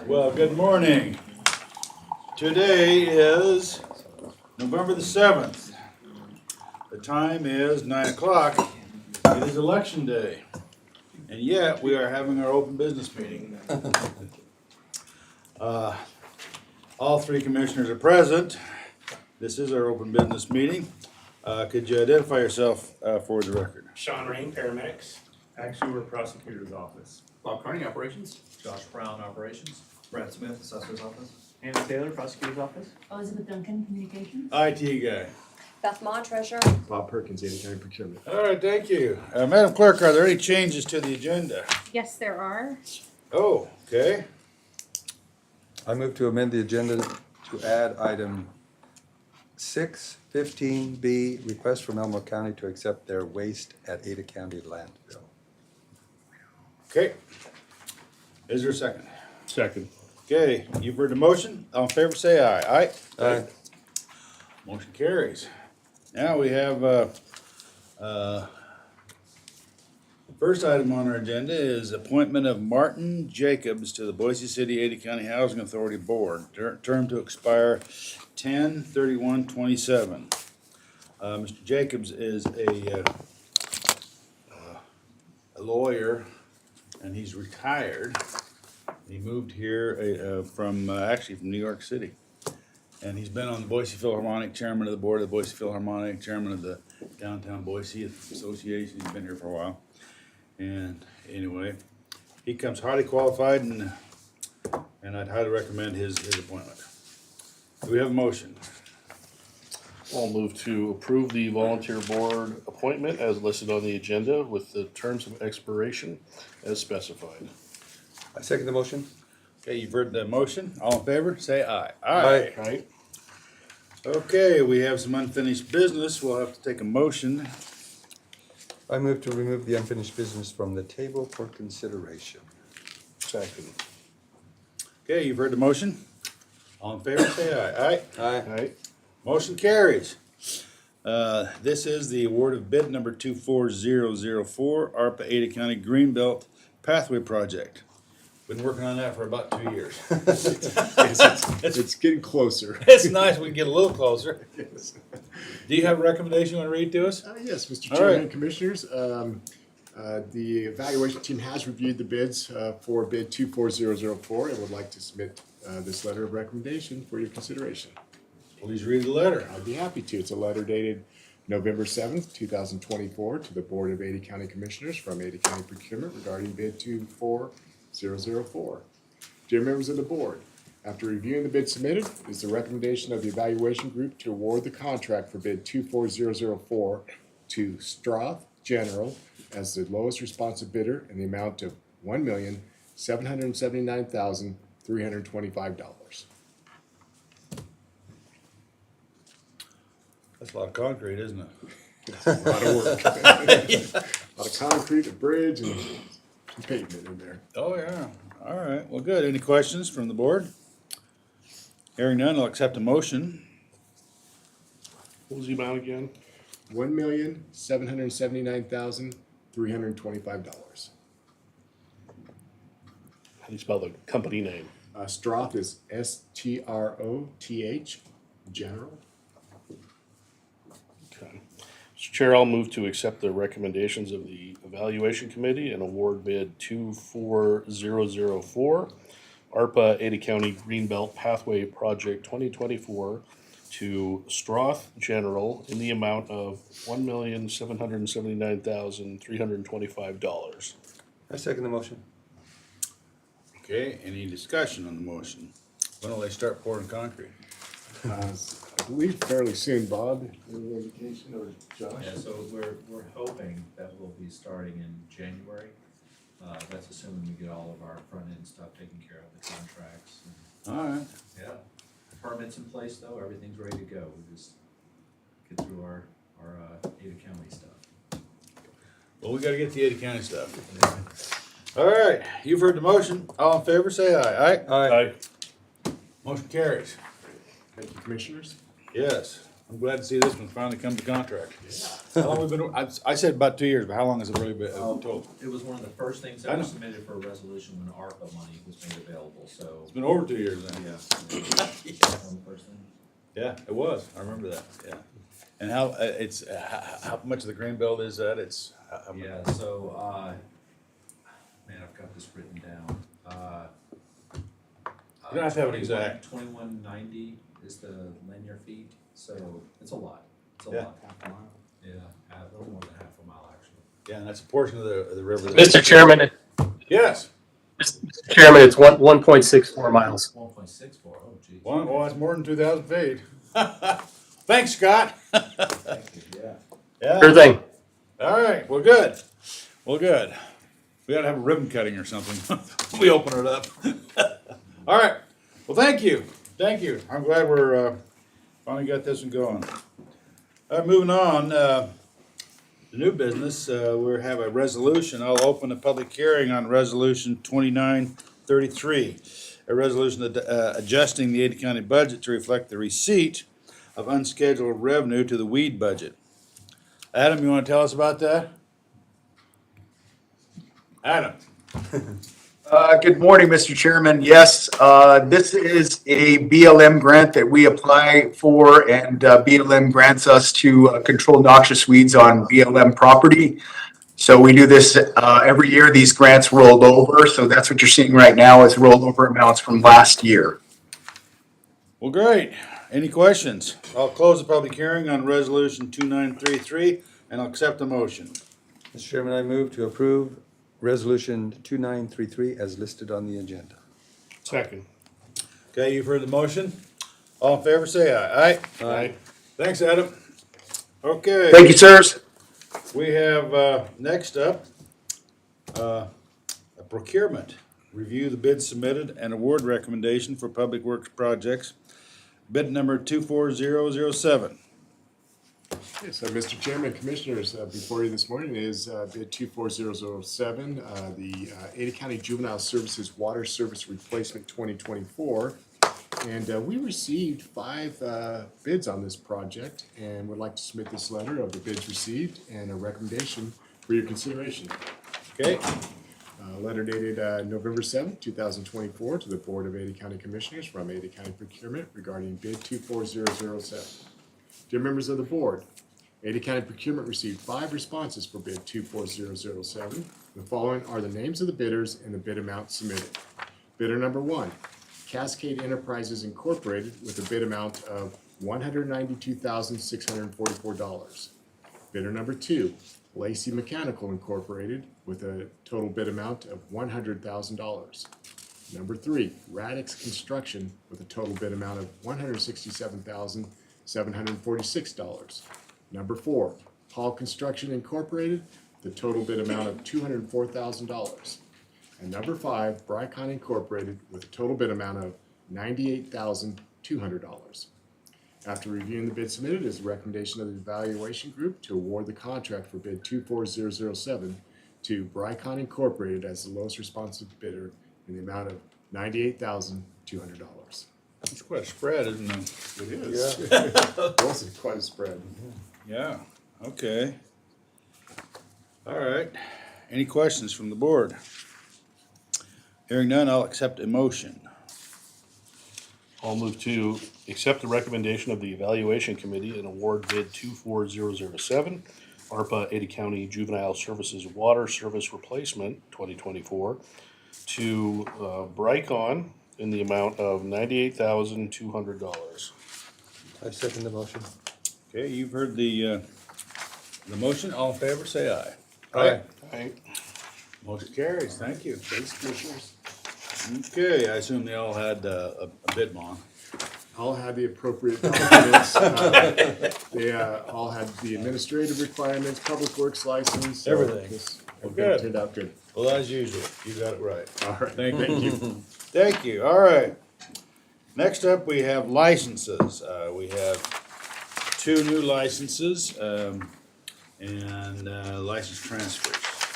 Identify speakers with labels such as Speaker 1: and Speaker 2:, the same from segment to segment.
Speaker 1: Well, good morning. Today is November the 7th. The time is 9 o'clock. It is election day. And yet we are having our open business meeting. All three commissioners are present. This is our open business meeting. Could you identify yourself for the record?
Speaker 2: Sean Rain, paramedics.
Speaker 3: Actually, we're prosecutor's office.
Speaker 4: Bob Carney, operations.
Speaker 5: Josh Brown, operations.
Speaker 6: Brad Smith, assessor's office.
Speaker 3: Anna Taylor, prosecutor's office.
Speaker 7: Elizabeth Duncan, Communications.
Speaker 1: IT guy.
Speaker 8: Beth Ma, treasurer.
Speaker 9: Bob Perkins, Ada County Procurement.
Speaker 1: All right, thank you. Madam Clerk, are there any changes to the agenda?
Speaker 7: Yes, there are.
Speaker 1: Oh, okay.
Speaker 4: I move to amend the agenda to add item 6:15B, request from Elmo County to accept their waste at Ada County landfill.
Speaker 1: Okay. Is there a second?
Speaker 2: Second.
Speaker 1: Okay, you've heard the motion. All in favor, say aye. Aye?
Speaker 4: Aye.
Speaker 1: Motion carries. Now we have, first item on our agenda is appointment of Martin Jacobs to the Boise City Ada County Housing Authority Board. Term to expire 10/31/27. Mr. Jacobs is a lawyer, and he's retired. He moved here from New York City. And he's been on the Boise Philharmonic, chairman of the board of the Boise Philharmonic, chairman of the Downtown Boise Association. He's been here for a while. And anyway, he comes highly qualified, and I'd highly recommend his appointment. Do we have a motion?
Speaker 2: I'll move to approve the volunteer board appointment as listed on the agenda with the terms of expiration as specified.
Speaker 4: I second the motion.
Speaker 1: Okay, you've heard the motion. All in favor, say aye.
Speaker 4: Aye.
Speaker 2: Right?
Speaker 1: Okay, we have some unfinished business. We'll have to take a motion.
Speaker 4: I move to remove the unfinished business from the table for consideration.
Speaker 2: Second.
Speaker 1: Okay, you've heard the motion. All in favor, say aye. Aye.
Speaker 4: Aye.
Speaker 2: Right?
Speaker 1: Motion carries. This is the award of bid number 24004, ARPA Ada County Greenbelt Pathway Project. Been working on that for about 2 years.
Speaker 9: It's getting closer.
Speaker 1: It's nice we can get a little closer.
Speaker 9: Yes,
Speaker 1: Do you have a recommendation you want to read to us?
Speaker 9: Yes, Mr.
Speaker 1: All
Speaker 9: Chairman
Speaker 1: right.
Speaker 9: and Commissioners, the evaluation team has reviewed the bids for bid 24004 and would like to submit this letter of recommendation for your consideration.
Speaker 1: Please read the letter.
Speaker 9: I'd be happy to. It's a letter dated November 7th, 2024 to the Board of Ada County Commissioners from Ada County Procurement regarding bid 24004. Dear members of the board, after reviewing the bid submitted, it is the recommendation of the evaluation group to award the contract for bid 24004 to Stroth General as the lowest responsive bidder in the amount of $1,779,325.
Speaker 1: That's a lot of concrete, isn't it?
Speaker 9: A lot of work. A lot of concrete, a bridge, and some pavement in there.
Speaker 1: Oh, yeah. All right. Well, good. Any questions from the board? Hearing none, I'll accept a motion.
Speaker 2: What was the amount again?
Speaker 9: $1,779,325.
Speaker 2: How do you spell the company name?
Speaker 9: Stroth is STROTH, General.
Speaker 2: Okay. Mr. Chair, I'll move to accept the recommendations of the evaluation committee and award bid 24004, ARPA Ada County Greenbelt Pathway Project 2024 to Stroth General in the amount of $1,779,325.
Speaker 4: I second the motion.
Speaker 1: Okay, any discussion on the motion? When will they start pouring concrete?
Speaker 9: I believe fairly soon, Bob. Any indication or Josh?
Speaker 5: Yeah, so we're hoping that we'll be starting in January. That's assuming we get all of our front end stuff taken care of, the contracts.
Speaker 1: All right.
Speaker 5: Yeah. Permits in place though, everything's ready to go. We just get through our Ada County stuff.
Speaker 1: Well, we gotta get the Ada County stuff. All right, you've heard the motion. All in favor, say aye. Aye.
Speaker 4: Aye.
Speaker 1: Motion carries.
Speaker 9: Thank you, Commissioners.
Speaker 1: Yes. I'm glad to see this one finally come to contract. How long have we been, I said about 2 years, but how long has it really been total?
Speaker 5: It was one of the first things
Speaker 1: I
Speaker 5: that
Speaker 1: know.
Speaker 5: was submitted for a resolution when ARPA money was made available, so.
Speaker 1: It's been over 2 years then.
Speaker 5: Yeah. One of the first things.
Speaker 1: Yeah, it was. I remember that, yeah. And how, how much of the grain belt is that? It's, how much-
Speaker 5: Yeah, so, man, I've got this written down.
Speaker 1: You don't have to have it exact.
Speaker 5: 2190 is the linear feet, so it's a lot. It's a
Speaker 1: Yeah.
Speaker 5: lot. Yeah, a little more than half a mile, actually.
Speaker 1: Yeah, and that's a portion of the river. that-
Speaker 8: Mr. Chairman,
Speaker 1: Yes.
Speaker 8: Mr. Chairman, it's 1.64 miles.
Speaker 5: 1.64, oh geez.
Speaker 1: Well, that's more than 2,000 feet. Thanks, Scott.
Speaker 5: Thank you, yeah.
Speaker 1: Yeah.
Speaker 8: Sure thing.
Speaker 1: All right, well, good. Well, good. We gotta have a ribbon cutting or something. We open it up. All right. Well, thank you. Thank you. I'm glad we're, finally got this one going. All right, moving on, the new business, we have a resolution. I'll open a public hearing on resolution 2933. A resolution adjusting the Ada County budget to reflect the receipt of unscheduled revenue to the weed budget. Adam, you wanna tell us about that? Adam?
Speaker 10: Good morning, Mr. Chairman. Yes, this is a BLM grant that we apply for, and BLM grants us to control noxious weeds on BLM property. So we do this every year. These grants roll over, so that's what you're seeing right now is rollover amounts from last year.
Speaker 1: Well, great. Any questions? I'll close the public hearing on resolution 2933 and I'll accept the motion.
Speaker 4: Mr. Chairman, I move to approve resolution 2933 as listed on the agenda.
Speaker 2: Second.
Speaker 1: Okay, you've heard the motion. All in favor, say aye. Aye?
Speaker 2: Aye.
Speaker 1: Thanks, Adam. Okay.
Speaker 10: Thank you, sirs.
Speaker 1: We have, next up, a procurement. Review the bids submitted and award recommendation for public works projects. Bid number 24007.
Speaker 9: Yes, Mr. Chairman, Commissioners, before you this morning is bid 24007, the Ada County Juvenile Services Water Service Replacement 2024. And we received 5 bids on this project and would like to submit this letter of the bids received and a recommendation for your consideration.
Speaker 1: Okay,
Speaker 9: Letter dated November 7th, 2024 to the Board of Ada County Commissioners from Ada County Procurement regarding bid 24007. Dear members of the board, Ada County Procurement received 5 responses for bid 24007. The following are the names of the bidders and the bid amount submitted. Bidder number 1, Cascade Enterprises Incorporated with a bid amount of $192,644. Bidder number 2, Lacey Mechanical Incorporated with a total bid amount of $100,000. Number 3, Radix Construction with a total bid amount of $167,746. Number 4, Paul Construction Incorporated with a total bid amount of $204,000. And number 5, Brycon Incorporated with a total bid amount of $98,200. After reviewing the bid submitted, it is the recommendation of the evaluation group to award the contract for bid 24007 to Brycon Incorporated as the lowest responsive bidder in the amount of $98,200.
Speaker 1: it's quite a spread, isn't it?
Speaker 9: It is. It was quite a spread.
Speaker 1: Yeah, okay. All right. Any questions from the board? Hearing none, I'll accept a motion.
Speaker 2: I'll move to accept the recommendation of the evaluation committee and award bid 24007, ARPA Ada County Juvenile Services Water Service Replacement 2024 to Brycon in the amount of $98,200.
Speaker 4: I second the motion.
Speaker 1: Okay, you've heard the motion. All in favor, say aye.
Speaker 2: Aye.
Speaker 1: Motion carries. Thank you.
Speaker 9: Thanks, Commissioners.
Speaker 1: Okay, I assume they all had a bid bond.
Speaker 9: All had the appropriate documents. They all had the administrative requirements, public works license. so
Speaker 1: Everything.
Speaker 9: this-
Speaker 1: Well,
Speaker 9: everything
Speaker 1: good.
Speaker 9: turned out good.
Speaker 1: Well, as usual, you got it right.
Speaker 9: All right.
Speaker 1: Thank you. Thank you. All right. Next up, we have licenses. We have 2 new licenses, and license transfers.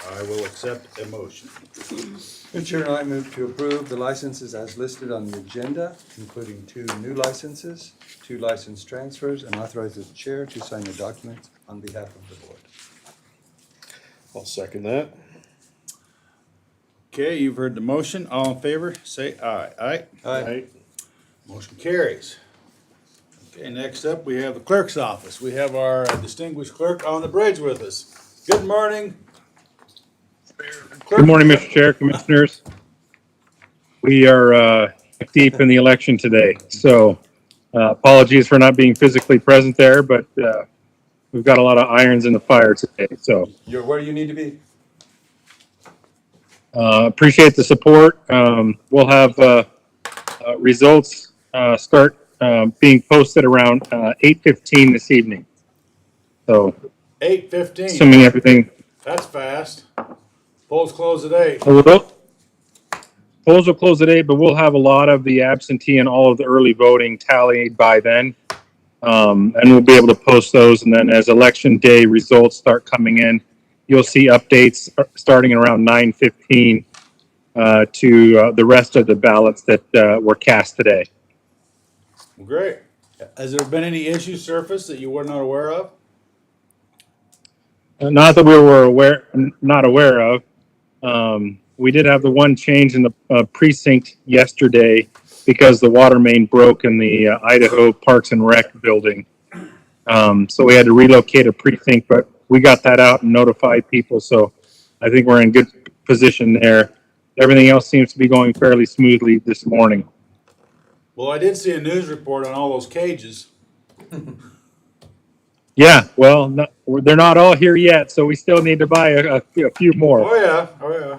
Speaker 1: I will accept a motion.
Speaker 4: Mr. Chairman, I move to approve the licenses as listed on the agenda, including 2 new licenses, 2 license transfers, and authorize the chair to sign the documents on behalf of the board.
Speaker 2: I'll second that.
Speaker 1: Okay, you've heard the motion. All in favor, say aye. Aye.
Speaker 4: Aye.
Speaker 1: Motion carries. Okay, next up, we have the clerk's office. We have our distinguished clerk on the bridge with us. Good morning.
Speaker 11: Good morning, Mr. Chair, Commissioners. We are deep in the election today, so apologies for not being physically present there, but we've got a lot of irons in the fire today. So
Speaker 4: You're where you need to be.
Speaker 11: appreciate the support. We'll have results start being posted around 8:15 this evening. So
Speaker 1: 8:15.
Speaker 11: assuming everything.
Speaker 1: That's fast. Polls close at 8.
Speaker 11: Polls will close at 8, but we'll have a lot of the absentee and all of the early voting tallied by then. And we'll be able to post those. And then as election day results start coming in, you'll see updates starting around 9:15 to the rest of the ballots that were cast today.
Speaker 1: Well, great. Has there been any issues surfaced that you were not aware of?
Speaker 11: Not that we were not aware of. We did have the one change in the precinct yesterday because the water main broke in the Idaho Parks and Rec building. So we had to relocate a precinct, but we got that out and notified people. So I think we're in good position there. Everything else seems to be going fairly smoothly this morning.
Speaker 1: Well, I did see a news report on all those cages.
Speaker 11: Yeah, well, they're not all here yet, so we still need to buy a few more.
Speaker 1: Oh, yeah. Oh, yeah.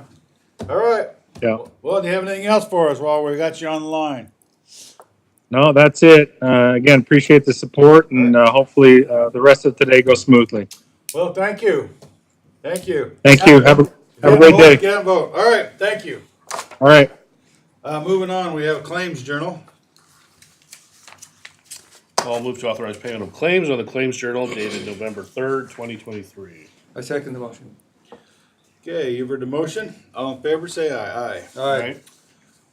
Speaker 1: All right.
Speaker 11: Yeah.
Speaker 1: Well, do you have anything else for us while we got you on the line?
Speaker 11: No, that's it. Again, appreciate the support, and hopefully the rest of today goes smoothly.
Speaker 1: Well, thank you. Thank you.
Speaker 11: Thank you. Have a great day.
Speaker 1: Get a vote. All right. Thank you.
Speaker 11: All right.
Speaker 1: Moving on, we have a claims journal.
Speaker 2: I'll move to authorize payment of claims on the Claims Journal dated November 3rd, 2023.
Speaker 4: I second the motion.
Speaker 1: Okay, you've heard the motion. All in favor, say aye. Aye.
Speaker 4: Aye.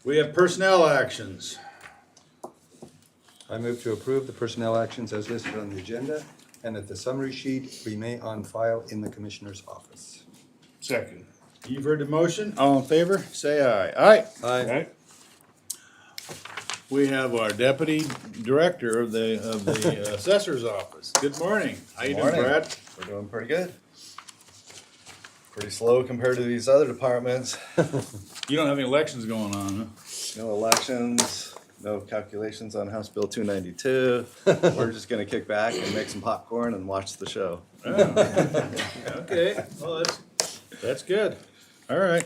Speaker 1: We have personnel actions.
Speaker 4: I move to approve the personnel actions as listed on the agenda and that the summary sheet remain on file in the Commissioner's office.
Speaker 2: Second.
Speaker 1: You've heard the motion. All in favor, say aye. Aye.
Speaker 2: All right.
Speaker 1: We have our deputy director of the assessor's office. Good morning. How you doing,
Speaker 6: Morning.
Speaker 1: Brad?
Speaker 6: We're doing pretty good. Pretty slow compared to these other departments.
Speaker 1: You don't have any elections going on, huh?
Speaker 6: No elections, no calculations on House Bill 292. We're just gonna kick back and make some popcorn and watch the show.
Speaker 1: Okay, well, that's good. All right.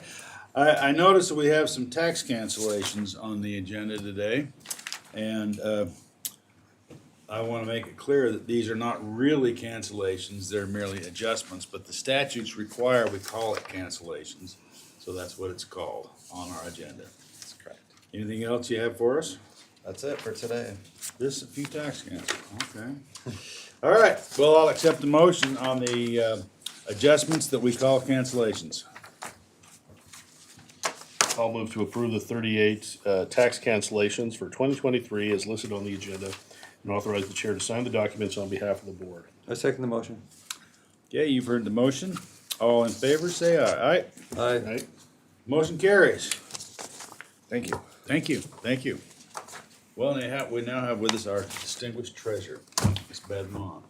Speaker 1: I noticed that we have some tax cancellations on the agenda today. And I want to make it clear that these are not really cancellations, they're merely adjustments. But the statutes require we call it cancellations. So that's what it's called on our agenda.
Speaker 6: That's correct.
Speaker 1: Anything else you have for us?
Speaker 6: That's it for today.
Speaker 1: Just a few tax cancels, okay. All right, well, I'll accept the motion on the adjustments that we call cancellations.
Speaker 2: I'll move to approve the 38 tax cancellations for 2023 as listed on the agenda and authorize the chair to sign the documents on behalf of the board.
Speaker 4: I second the motion.
Speaker 1: Okay, you've heard the motion. All in favor, say aye. Aye.
Speaker 4: Aye.
Speaker 2: Right?
Speaker 1: Motion carries.
Speaker 6: Thank you.
Speaker 1: Thank you, thank you. Well, we now have with us our distinguished treasurer, Ms. Badmon.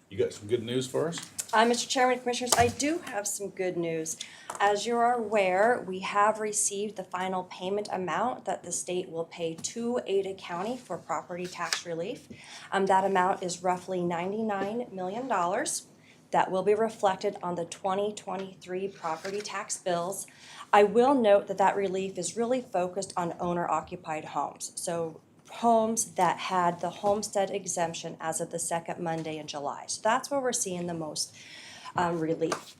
Speaker 1: You got some good news for us?
Speaker 12: Mr. Chairman, Commissioners, I do have some good news. As you are aware, we have received the final payment amount that the state will pay to Ada County for property tax relief. That amount is roughly $99 million. That will be reflected on the 2023 property tax bills. I will note that that relief is really focused on owner-occupied homes. So homes that had the homestead exemption as of the second Monday in July. So that's where we're seeing the most relief.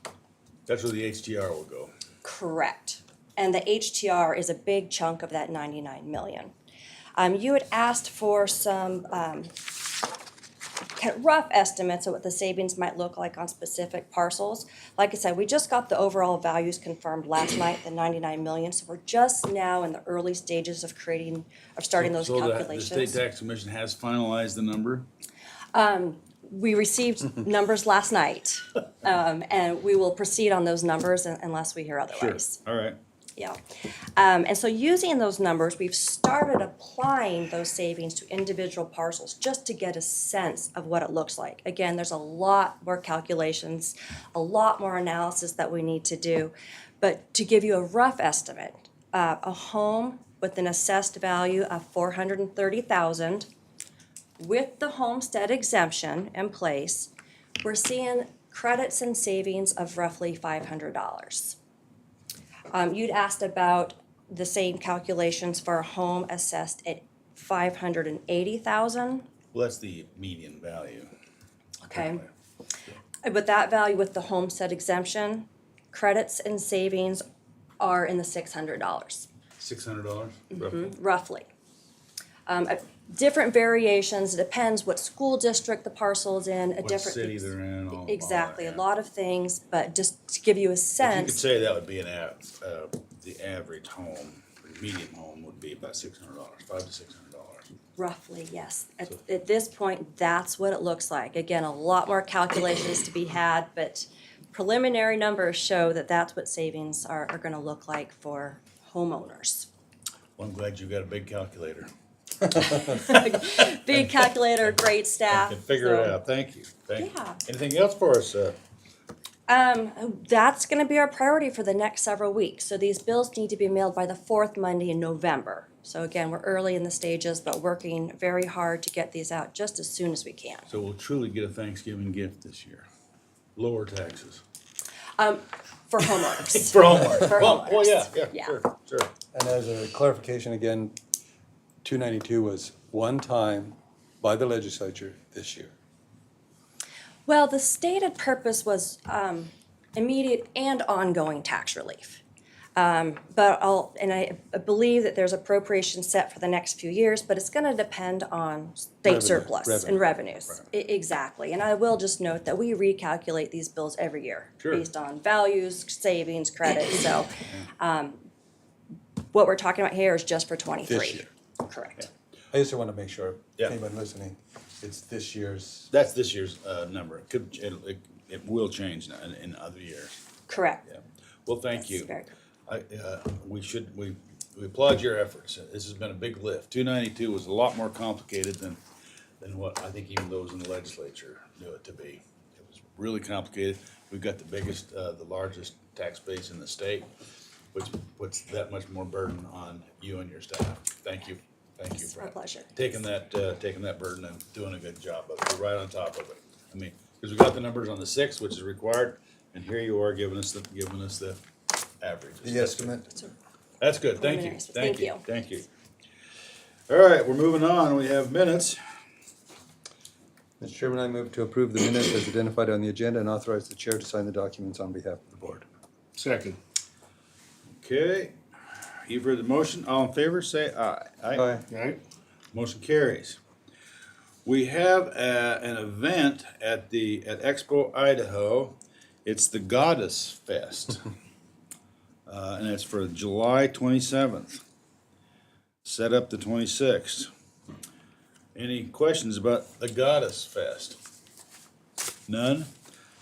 Speaker 1: That's where the HTR will go.
Speaker 12: Correct. And the HTR is a big chunk of that 99 million. You had asked for some kind of rough estimates of what the savings might look like on specific parcels. Like I said, we just got the overall values confirmed last night, the 99 million. So we're just now in the early stages of starting those
Speaker 1: So
Speaker 12: calculations.
Speaker 1: the State Tax Commission has finalized the number?
Speaker 12: We received numbers last night, and we will proceed on those numbers unless we hear otherwise.
Speaker 1: All right.
Speaker 12: Yeah. And so using those numbers, we've started applying those savings to individual parcels just to get a sense of what it looks like. Again, there's a lot more calculations, a lot more analysis that we need to do. But to give you a rough estimate, a home with an assessed value of $430,000 with the homestead exemption in place, we're seeing credits and savings of roughly $500. You'd asked about the same calculations for a home assessed at $580,000.
Speaker 1: Well, that's the median value.
Speaker 12: Okay. But that value with the homestead exemption, credits and savings are in the $600,
Speaker 1: $600 roughly?
Speaker 12: roughly. Different variations, it depends what school district the parcel's in, a
Speaker 1: What
Speaker 12: different.
Speaker 1: city they're in, all that,
Speaker 12: Exactly, a
Speaker 1: yeah.
Speaker 12: lot of things, but just to give you a
Speaker 1: But you could
Speaker 12: sense,
Speaker 1: say that would be the average home, or median home would be about $600, $500 to $600.
Speaker 12: roughly, yes. At this point, that's what it looks like. Again, a lot more calculations to be had, but preliminary numbers show that that's what savings are gonna look like for homeowners.
Speaker 1: Well, I'm glad you got a big calculator.
Speaker 12: Big calculator, great staff.
Speaker 1: Can figure it
Speaker 12: so-
Speaker 1: out, thank you, thank you.
Speaker 12: Yeah.
Speaker 1: Anything else for us?
Speaker 12: That's gonna be our priority for the next several weeks. So these bills need to be mailed by the fourth Monday in November. So again, we're early in the stages, but working very hard to get these out just as soon as we can.
Speaker 1: So we'll truly get a Thanksgiving gift this year. Lower taxes.
Speaker 12: For homeowners.
Speaker 1: For homeowners.
Speaker 12: For
Speaker 1: Well,
Speaker 12: homeowners.
Speaker 1: yeah,
Speaker 12: Yeah.
Speaker 1: sure.
Speaker 4: And as a clarification again, 292 was one time by the legislature this year.
Speaker 12: Well, the stated purpose was immediate and ongoing tax relief. But I believe that there's appropriations set for the next few years, but it's gonna depend on state surplus and revenues. Exactly, and I will just note that we recalculate these bills every year
Speaker 1: Sure.
Speaker 12: based on values, savings, credits, so what we're talking about here is just for '23.
Speaker 4: This year.
Speaker 12: Correct.
Speaker 4: I just want to make sure,
Speaker 1: Yeah.
Speaker 4: anyone listening, it's this year's.
Speaker 1: That's this year's number. It will change in other years.
Speaker 12: Correct.
Speaker 1: Yeah. Well, thank
Speaker 12: That's
Speaker 1: you.
Speaker 12: very good.
Speaker 1: We applaud your efforts. This has been a big lift. 292 was a lot more complicated than what I think even those in the legislature knew it to be. It was really complicated. We've got the biggest, the largest tax base in the state, which puts that much more burden on you and your staff. Thank you. Thank you
Speaker 12: It's
Speaker 1: for
Speaker 12: our pleasure.
Speaker 1: taking that burden and doing a good job of it. You're right on top of it. I mean, because we got the numbers on the 6th, which is required, and here you are giving us the averages.
Speaker 4: The estimate.
Speaker 1: That's good, thank you,
Speaker 12: Preliminaries.
Speaker 1: thank
Speaker 12: Thank
Speaker 1: you,
Speaker 12: you.
Speaker 1: thank you. All right, we're moving on, we have minutes.
Speaker 4: Mr. Chairman, I move to approve the minutes as identified on the agenda and authorize the chair to sign the documents on behalf of the board.
Speaker 2: Second.
Speaker 1: Okay, you've heard the motion, all in favor, say aye.
Speaker 4: Aye.
Speaker 2: Right?
Speaker 1: Motion carries. We have an event at Expo Idaho, it's the Goddess Fest. And it's for July 27th. Set up the 26th. Any questions about the Goddess Fest? None?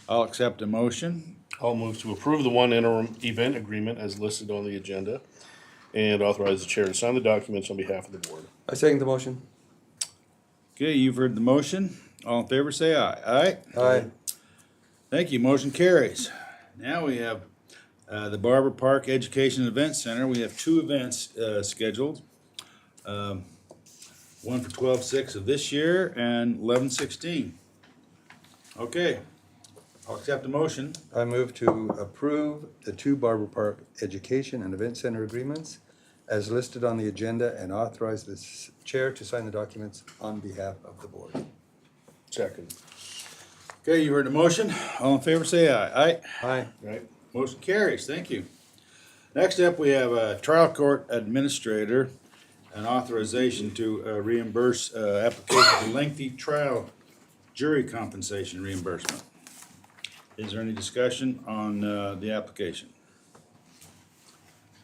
Speaker 1: I'll accept a motion.
Speaker 2: I'll move to approve the one interim event agreement as listed on the agenda and authorize the chair to sign the documents on behalf of the board.
Speaker 4: I second the motion.
Speaker 1: Okay, you've heard the motion. All in favor, say aye. Aye?
Speaker 4: Aye.
Speaker 1: Thank you, motion carries. Now we have the Barber Park Education Event Center. We have 2 events scheduled. One for 12/6 of this year and 11/16. Okay, I'll accept a motion.
Speaker 4: I move to approve the 2 Barber Park Education and Event Center agreements as listed on the agenda and authorize the chair to sign the documents on behalf of the board.
Speaker 2: Second.
Speaker 1: Okay, you heard the motion. All in favor, say aye. Aye?
Speaker 4: Aye.
Speaker 2: Right?
Speaker 1: Motion carries, thank you. Next up, we have a trial court administrator, an authorization to reimburse application for lengthy trial jury compensation reimbursement. Is there any discussion on, the application?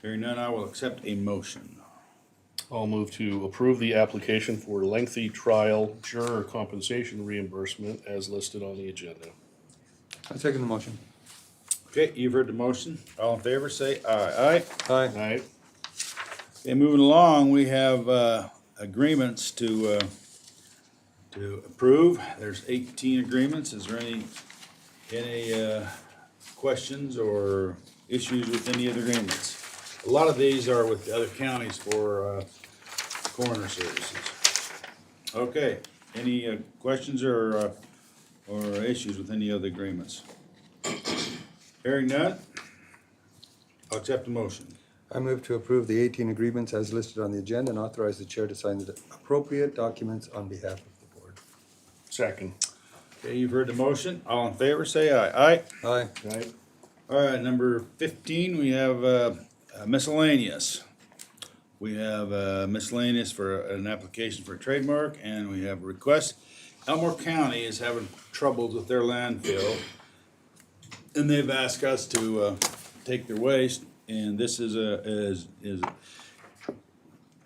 Speaker 1: Hearing none, I will accept a motion.
Speaker 2: I'll move to approve the application for lengthy trial juror compensation reimbursement as listed on the agenda.
Speaker 4: I second the motion.
Speaker 1: Okay, you've heard the motion. All in favor, say aye. Aye.
Speaker 4: Aye.
Speaker 2: Aye.
Speaker 1: Okay, moving along, we have, agreements to approve. There's 18 agreements. Is there any questions or issues with any of the agreements? A lot of these are with the other counties for, coroner services. Okay, any, questions or issues with any of the agreements? Hearing none, I'll accept the motion.
Speaker 4: I move to approve the 18 agreements as listed on the agenda and authorize the chair to sign the appropriate documents on behalf of the board.
Speaker 2: Second.
Speaker 1: Okay, you've heard the motion. All in favor, say aye. Aye.
Speaker 4: Aye.
Speaker 2: Aye.
Speaker 1: All right, number 15, we have miscellaneous. We have miscellaneous for an application for a trademark, and we have a request. Elmore County is having troubles with their landfill, and they've asked us to take their waste, and this is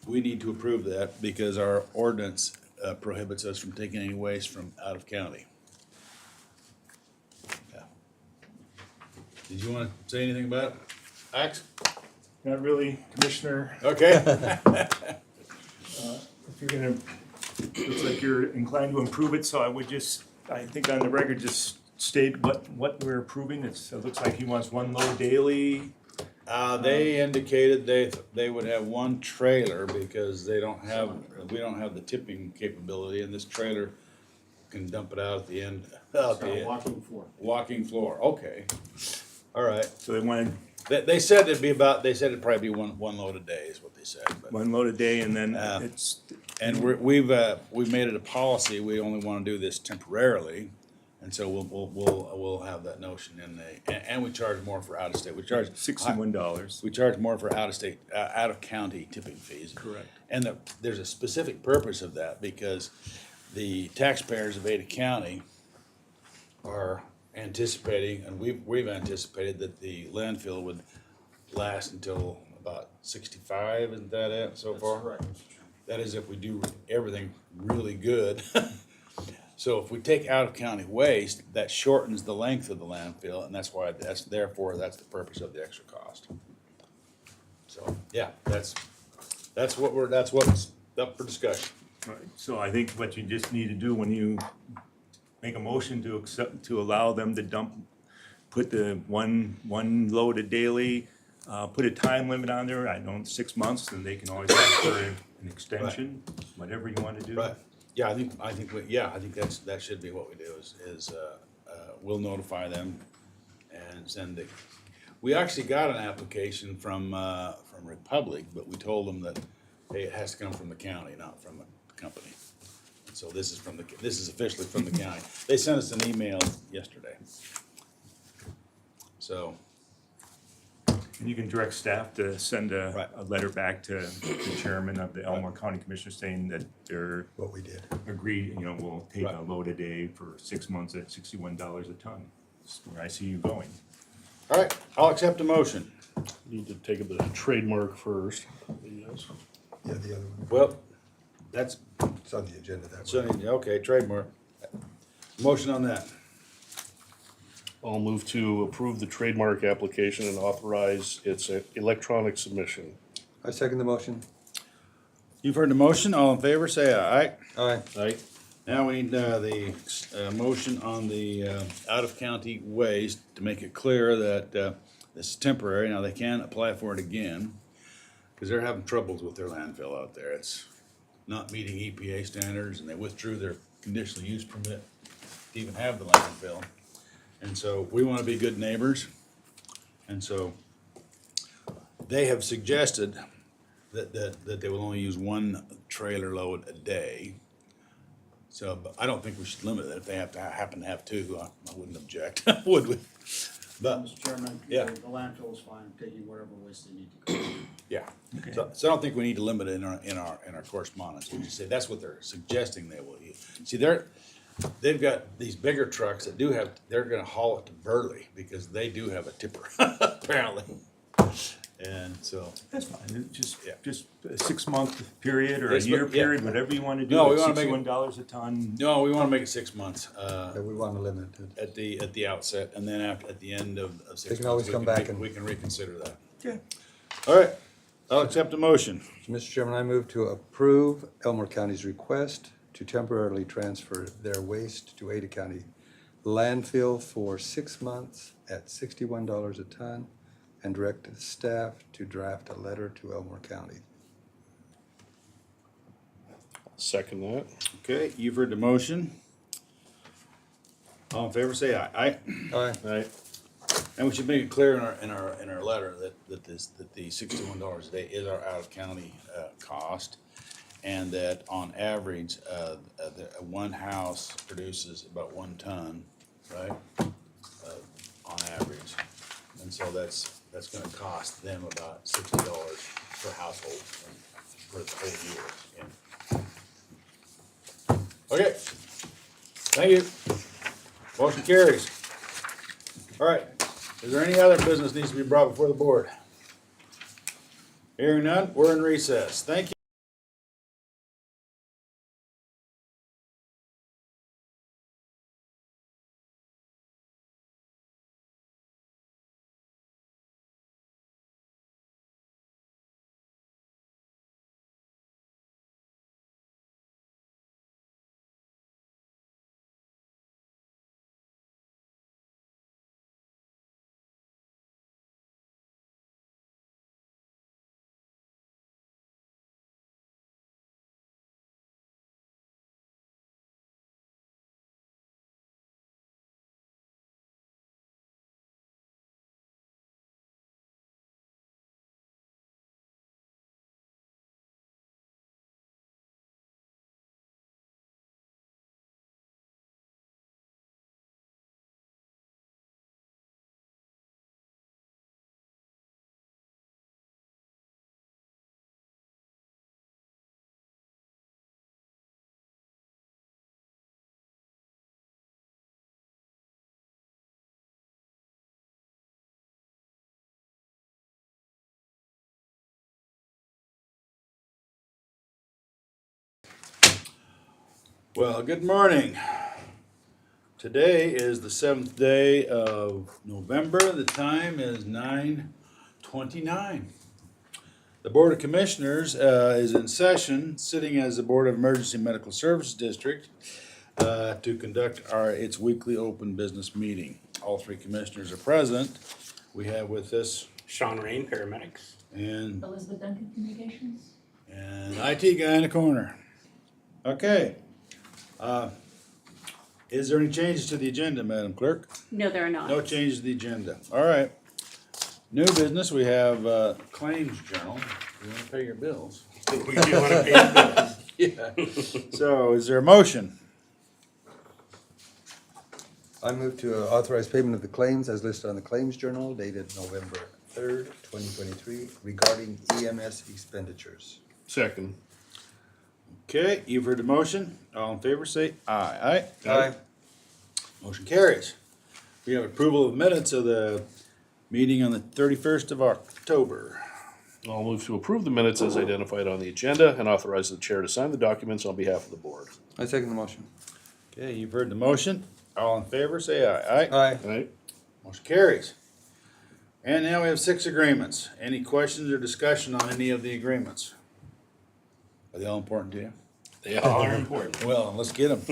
Speaker 1: we need to approve that because our ordinance prohibits us from taking any waste from out of county. Yeah. Did you want to say anything about it, Axe?
Speaker 3: Not really, Commissioner.
Speaker 1: Okay.
Speaker 3: If you're gonna, looks like you're inclined to improve it, so I would just, I think on the record, just state what we're approving. It looks like he wants one load daily.
Speaker 1: They indicated they would have one trailer because we don't have the tipping capability, and this trailer can dump it out at the end.
Speaker 3: Walking floor.
Speaker 1: Walking floor, okay. All right.
Speaker 3: So they wanted
Speaker 1: They said it'd probably be one load a day is what they said, but.
Speaker 3: one load a day and then
Speaker 1: it's. And we've made it a policy, we only wanna do this temporarily, and so we'll have that notion in and we charge more for out of state, we charge.
Speaker 3: $61.
Speaker 1: We charge more for out of state, out of county tipping fees.
Speaker 3: Correct.
Speaker 1: And there's a specific purpose of that, because the taxpayers of Ada County are anticipating, and we've anticipated that the landfill would last until about 65, isn't that it so far? Correct. That is if we do everything really good. So if we take out of county waste, that shortens the length of the landfill, and that's the purpose of the extra cost. So, yeah, that's what's up for discussion.
Speaker 3: Right, so I think what you just need to do when you make a motion to accept, to allow them to dump, put the one load a daily, put a time limit on there, I know 6 months, and they can always ask for an extension, whatever you wanna do.
Speaker 1: Right, yeah, I think that should be what we do is we'll notify them and send the, we actually got an application from Republic, but we told them that, hey, it has to come from the county, not from the company. So this is officially from the county. They sent us an email yesterday. So.
Speaker 3: And you can direct staff to send
Speaker 1: Right.
Speaker 3: a letter back to the chairman of the Elmore County Commissioners saying that they're
Speaker 4: What we did.
Speaker 3: agreed, we'll take a
Speaker 1: Right.
Speaker 3: load a day for 6 months at $61 a ton. That's where I see you going.
Speaker 1: All right, I'll accept a motion.
Speaker 2: Need to take up the trademark first. Yes.
Speaker 4: Yeah, the other one.
Speaker 1: Well, that's,
Speaker 4: It's on the agenda that way.
Speaker 1: okay, trademark. Motion on that.
Speaker 2: I'll move to approve the trademark application and authorize its electronic submission.
Speaker 4: I second the motion.
Speaker 1: You've heard the motion, all in favor, say aye.
Speaker 4: Aye.
Speaker 2: Aye.
Speaker 1: Now we need the motion on the out-of-county waste to make it clear that this is temporary. Now, they can apply for it again, because they're having troubles with their landfill out there. It's not meeting EPA standards, and they withdrew their conditional use permit to even have the landfill. And so we want to be good neighbors, and so they have suggested that they will only use one trailer load a day. So, but I don't think we should limit it. If they happen to have two, I wouldn't object, would we? But,
Speaker 13: Mr. Chairman,
Speaker 1: Yeah.
Speaker 13: the landfill is fine, taking whatever waste they need to go.
Speaker 1: yeah, so I don't think we need to limit it in our correspondence. We just say that's what they're suggesting they will use. See, they've got these bigger trucks that they're gonna haul it to Burley because they do have a tipper, apparently. And so,
Speaker 3: That's fine, it's
Speaker 1: Yeah.
Speaker 3: just a 6-month period or a
Speaker 1: Yes, but-
Speaker 3: year
Speaker 1: yeah.
Speaker 3: period, whatever you wanna do.
Speaker 1: No, we
Speaker 3: at
Speaker 1: wanna make it-
Speaker 3: $61 a ton.
Speaker 1: no, we wanna make it 6 months,
Speaker 4: Yeah, we want to limit it.
Speaker 1: at the outset, and then at the end of 6 months.
Speaker 4: They can always
Speaker 1: we
Speaker 4: come back and-
Speaker 1: We can reconsider that.
Speaker 3: Okay.
Speaker 1: All right, I'll accept a motion.
Speaker 4: Mr. Chairman, I move to approve Elmore County's request to temporarily transfer their waste to Ada County landfill for 6 months at $61 a ton and direct staff to draft a letter to Elmore County.
Speaker 2: Second that.
Speaker 1: Okay, you've heard the motion. All in favor, say aye. Aye.
Speaker 4: Aye.
Speaker 2: Aye.
Speaker 1: And we should make it clear in our letter that the $61 a day is our out-of-county, cost. And that on average, one house produces about 1 ton, right? On average. And so that's gonna cost them about $60 per household for the whole year. Yeah. Okay, thank you. Motion carries. All right, is there any other business needs to be brought before the board? Hearing none, we're in recess. Thank you. Well, good morning. Today is the 7th day of November. The time is 9:29. The Board of Commissioners is in session, sitting as the Board of Emergency Medical Services District to conduct its weekly open business meeting. All 3 commissioners are present. We have with us
Speaker 14: Sean Rain, paramedics.
Speaker 1: and
Speaker 7: Elizabeth Duncan, Communications.
Speaker 1: IT guy in the corner. Okay. Is there any changes to the agenda, Madam Clerk?
Speaker 7: No, there are not.
Speaker 1: No changes to the agenda. All right. New business, we have claims journal. You wanna pay your bills?
Speaker 14: We do want to pay the bills.
Speaker 1: Yeah. So is there a motion?
Speaker 4: I move to authorize payment of the claims as listed on the Claims Journal dated November 3rd, 2023 regarding EMS expenditures.
Speaker 2: Second.
Speaker 1: Okay, you've heard the motion. All in favor, say aye. Aye?
Speaker 4: Aye.
Speaker 1: Motion carries. We have approval of minutes of the meeting on the 31st of October.
Speaker 2: I'll move to approve the minutes as identified on the agenda and authorize the chair to sign the documents on behalf of the board.
Speaker 4: I second the motion.
Speaker 1: Okay, you've heard the motion. All in favor, say aye. Aye?
Speaker 4: Aye.
Speaker 2: Aye.
Speaker 1: Motion carries. And now we have 6 agreements. Any questions or discussion on any of the agreements? Are they all important to you?
Speaker 14: They all are important.
Speaker 1: Well, let's get them.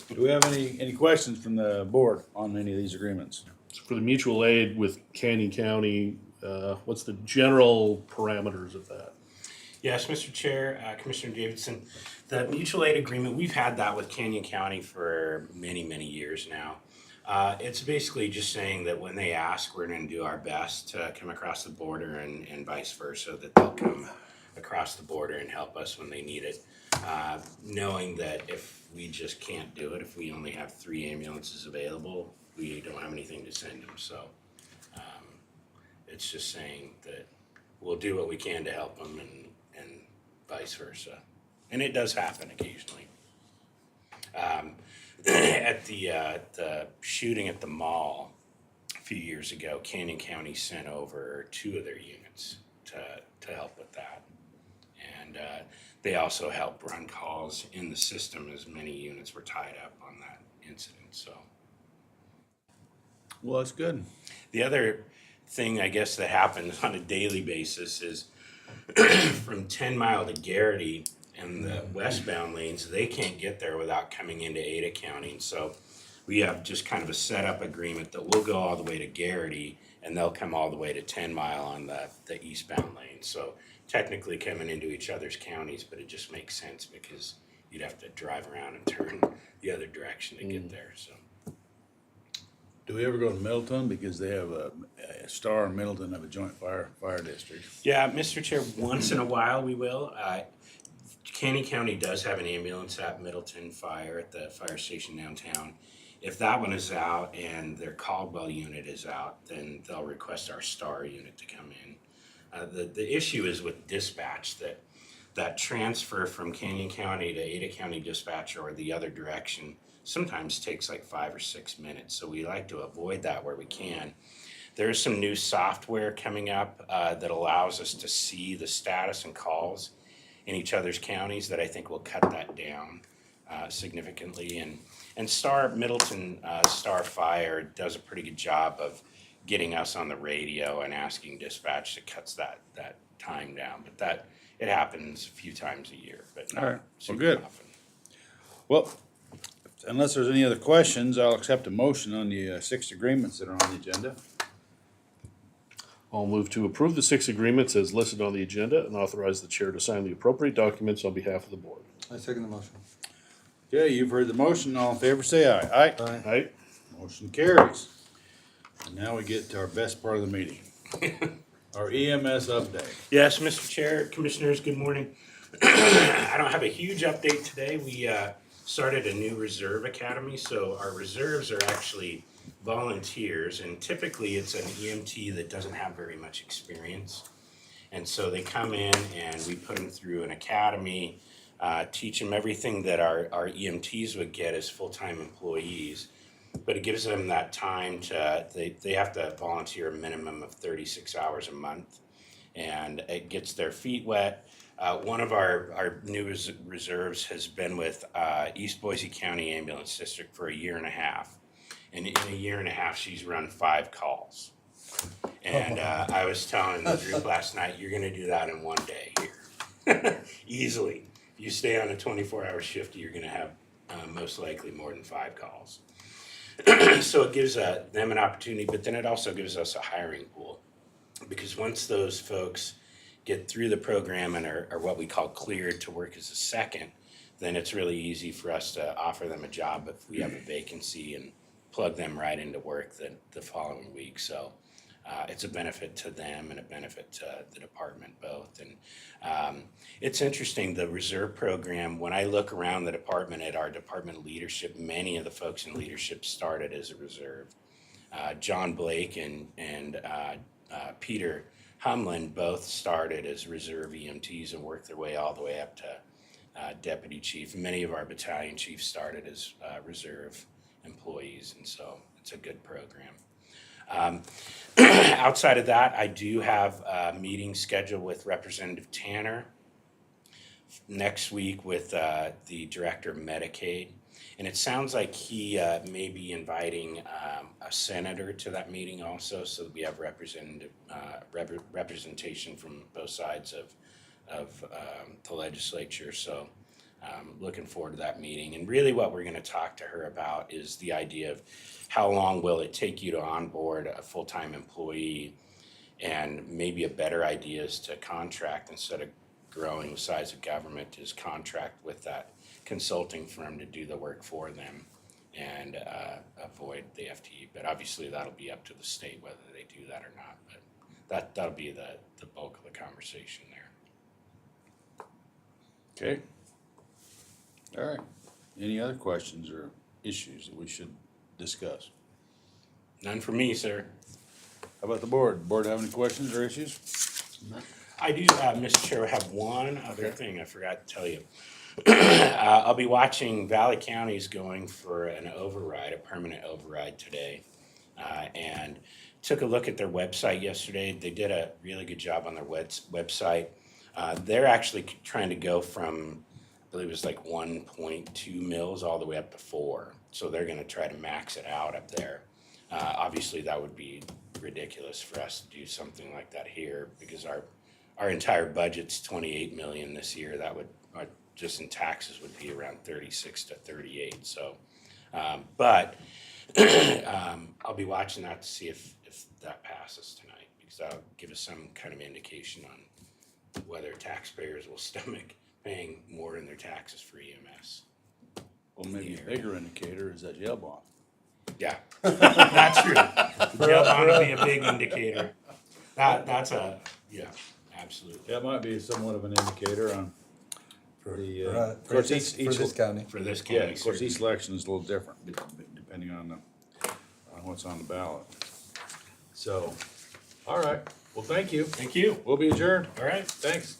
Speaker 1: Do we have any questions from the board on any of these agreements?
Speaker 2: For the mutual aid with Canyon County, what's the general parameters of that?
Speaker 14: Yes, Mr. Chair, Commissioner Davidson, the mutual aid agreement, we've had that with Canyon County for many, many years now. It's basically just saying that when they ask, we're going to do our best to come across the border and vice versa, that they'll come across the border and help us when they need it. Knowing that if we just can't do it, if we only have 3 ambulances available, we don't have anything to send them. So it's just saying that we'll do what we can to help them and vice versa. And it does happen occasionally. at the shooting at the mall a few years ago, Canyon County sent over 2 of their units to help with that. And they also helped run calls in the system as many units were tied up on that incident, so.
Speaker 1: Well, that's good.
Speaker 14: The other thing, I guess, that happens on a daily basis is from 10 Mile to Garrity and the westbound lanes, they can't get there without coming into Ada County. And so we have just kind of a setup agreement that we'll go all the way to Garrity and they'll come all the way to 10 Mile on the eastbound lane. So technically coming into each other's counties, but it just makes sense because you'd have to drive around and turn the other direction to get there, so.
Speaker 1: Do we ever go to Middleton? Because they have a Star and Middleton have a joint fire district.
Speaker 14: Yeah, Mr. Chair, once in a while we will. Canyon County does have an ambulance at Middleton Fire at the fire station downtown. If that one is out and their Caldwell unit is out, then they'll request our Star unit to come in. The issue is with dispatch that transfer from Canyon County to Ada County dispatch or the other direction sometimes takes like 5 or 6 minutes. So we like to avoid that where we can. There's some new software coming up that allows us to see the status and calls in each other's counties that I think will cut that down significantly. And Star Middleton Star Fire does a pretty good job of getting us on the radio and asking dispatch that cuts that time down. But that it happens a few times a year, but not
Speaker 1: All right. Well,
Speaker 14: super
Speaker 1: good.
Speaker 14: often.
Speaker 1: Well, unless there's any other questions, I'll accept a motion on the 6 agreements that are on the agenda.
Speaker 2: I'll move to approve the 6 agreements as listed on the agenda and authorize the chair to sign the appropriate documents on behalf of the board.
Speaker 4: I second the motion.
Speaker 1: Okay, you've heard the motion. All in favor, say aye. Aye.
Speaker 4: Aye.
Speaker 2: Aye.
Speaker 1: Motion carries. And now we get to our best part of the meeting. Our EMS update.
Speaker 14: Yes, Mr. Chair, Commissioners, good morning. I don't have a huge update today. We started a new reserve academy, so our reserves are actually volunteers, and typically it's an EMT that doesn't have very much experience. And so they come in and we put them through an academy, teach them everything that our EMTs would get as full-time employees. But it gives them that time to, they have to volunteer a minimum of 36 hours a month. And it gets their feet wet. One of our new reserves has been with East Boise County Ambulance District for 1.5 years. And in 1.5 years, she's run 5 calls. And I was telling the group last night, you're gonna do that in 1 day here. Easily. If you stay on a 24-hour shift, you're gonna have most likely more than 5 calls. So it gives them an opportunity, but then it also gives us a hiring pool. Because once those folks get through the program and are what we call cleared to work as a second, then it's really easy for us to offer them a job if we have a vacancy and plug them right into work the following week. So it's a benefit to them and a benefit to the department both. And it's interesting, the reserve program, when I look around the department at our department leadership, many of the folks in leadership started as a reserve. John Blake and Peter Humlin both started as reserve EMTs and worked their way all the way up to deputy chief. Many of our battalion chiefs started as reserve employees, and so it's a good program. Outside of that, I do have a meeting scheduled with Representative Tanner next week with the director of Medicaid. And it sounds like he may be inviting a senator to that meeting also, so that we have representation from both sides of the legislature. So looking forward to that meeting. And really what we're going to talk to her about is the idea of how long will it take you to onboard a full-time employee, and maybe a better idea is to contract instead of growing the size of government, is contract with that consulting firm to do the work for them and avoid the FTE. But obviously that'll be up to the state whether they do that or not. But that'll be the bulk of the conversation there.
Speaker 1: Okay. All right. Any other questions or issues that we should discuss?
Speaker 14: None for me, sir.
Speaker 1: How about the board? Board have any questions or issues?
Speaker 14: I do, Mr. Chair, have one other thing I forgot to tell you. I'll be watching Valley County's going for an override, a permanent override today. And took a look at their website yesterday. They did a really good job on their website. They're actually trying to go from, I believe it was like 1.2 mils all the way up to 4. So they're gonna try to max it out up there. Obviously, that would be ridiculous for us to do something like that here because our entire budget's 28 million this year. That would, just in taxes would be around 36 to 38. So, but I'll be watching that to see if that passes tonight because that'll give us some kind of indication on whether taxpayers will stomach paying more in their taxes for EMS.
Speaker 1: Well, maybe a bigger indicator is that jail bond.
Speaker 14: Yeah, that's true. The jail bond will be a big indicator. That's yeah, absolutely.
Speaker 1: That might be somewhat of an indicator on the, of
Speaker 4: For
Speaker 1: course,
Speaker 4: this
Speaker 1: each
Speaker 4: county.
Speaker 14: For this
Speaker 1: yeah,
Speaker 14: county,
Speaker 1: of course, each
Speaker 14: certainly.
Speaker 1: election is a little different depending on what's on the ballot. So, all right, well, thank you.
Speaker 14: Thank you.
Speaker 1: We'll be adjourned.
Speaker 14: All right.
Speaker 1: Thanks.